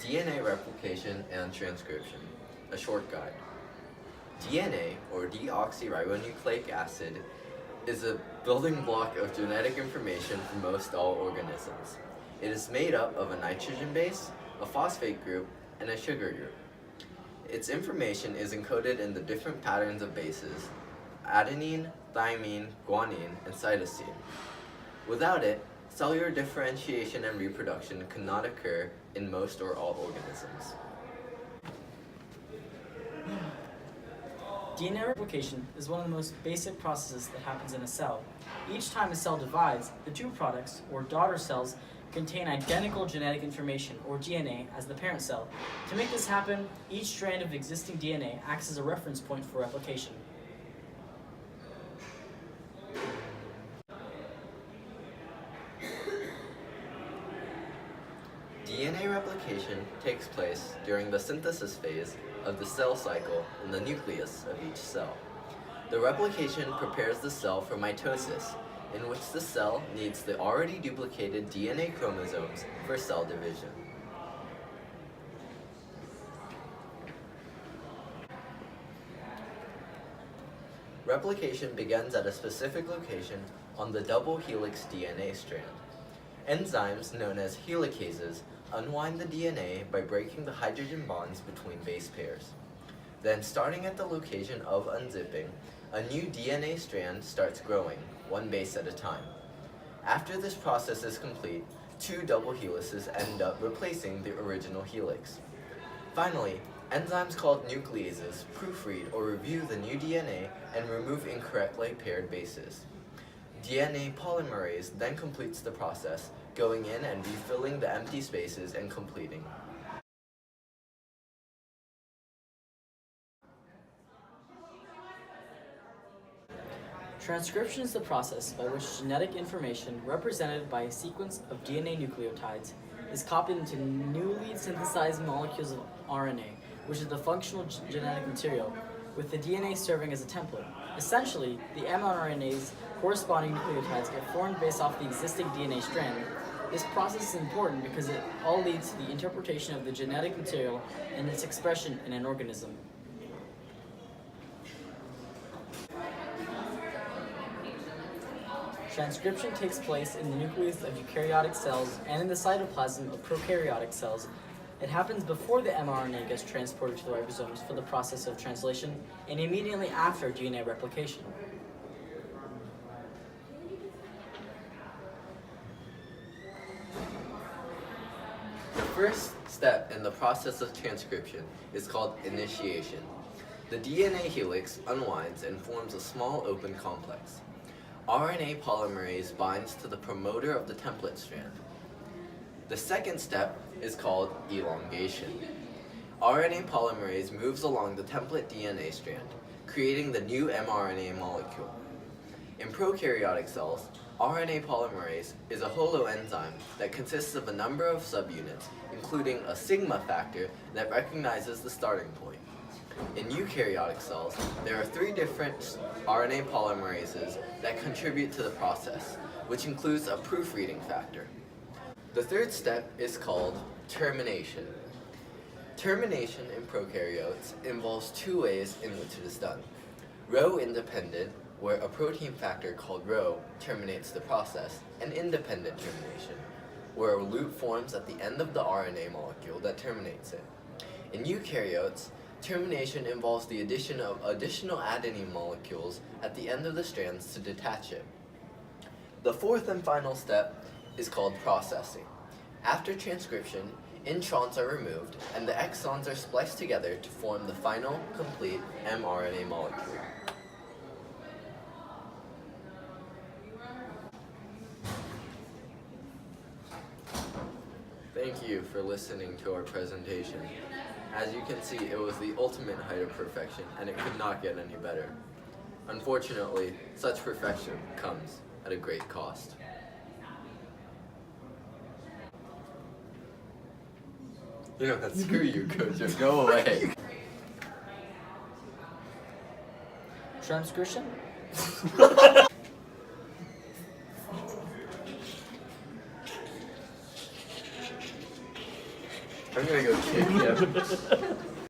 DNA replication and transcription, a short guide. DNA, or deoxyribonucleic acid, is a building block of genetic information for most all organisms. It is made up of a nitrogen base, a phosphate group, and a sugar group. Its information is encoded in the different patterns of bases: adenine, thymine, guanine, and cytosine. Without it, cellular differentiation and reproduction cannot occur in most or all organisms. DNA replication is one of the most basic processes that happens in a cell. Each time a cell divides, the two products, or daughter cells, contain identical genetic information, or DNA, as the parent cell. To make this happen, each strand of existing DNA acts as a reference point for replication. DNA replication takes place during the synthesis phase of the cell cycle in the nucleus of each cell. The replication prepares the cell for mitosis, in which the cell needs the already duplicated DNA chromosomes for cell division. Replication begins at a specific location on the double helix DNA strand. Enzymes known as helicases unwind the DNA by breaking the hydrogen bonds between base pairs. Then, starting at the location of unzipping, a new DNA strand starts growing, one base at a time. After this process is complete, two double helices end up replacing the original helix. Finally, enzymes called nucleases proofread or review the new DNA and remove incorrectly paired bases. DNA polymerase then completes the process, going in and refilling the empty spaces and completing. Transcription is the process by which genetic information, represented by a sequence of DNA nucleotides, is copied into newly synthesized molecules of RNA, which is the functional genetic material, with the DNA serving as a template. Essentially, the mRNA's corresponding nucleotides get formed based off the existing DNA strand. This process is important because it all leads to the interpretation of the genetic material and its expression in an organism. Transcription takes place in the nucleus of eukaryotic cells and in the cytoplasm of prokaryotic cells. It happens before the mRNA gets transported to the ribosomes for the process of translation and immediately after DNA replication. The first step in the process of transcription is called initiation. The DNA helix unwinds and forms a small open complex. RNA polymerase binds to the promoter of the template strand. The second step is called elongation. RNA polymerase moves along the template DNA strand, creating the new mRNA molecule. In prokaryotic cells, RNA polymerase is a holoenzyme that consists of a number of subunits, including a sigma factor that recognizes the starting point. In eukaryotic cells, there are 3 different RNA polymerases that contribute to the process, which includes a proofreading factor. The third step is called termination. Termination in prokaryotes involves 2 ways in which it is done. Row-independent, where a protein factor called Rho terminates the process, and independent termination, where a loop forms at the end of the RNA molecule that terminates it. In eukaryotes, termination involves the addition of additional adenine molecules at the end of the strands to detach it. The fourth and final step is called processing. After transcription, introns are removed and the exons are spliced together to form the final, complete mRNA molecule. Thank you for listening to our presentation. As you can see, it was the ultimate height of perfection, and it could not get any better. Unfortunately, such perfection comes at a great cost. You know what, screw you, Kojo, go away. Transcription? I'm gonna go kick him.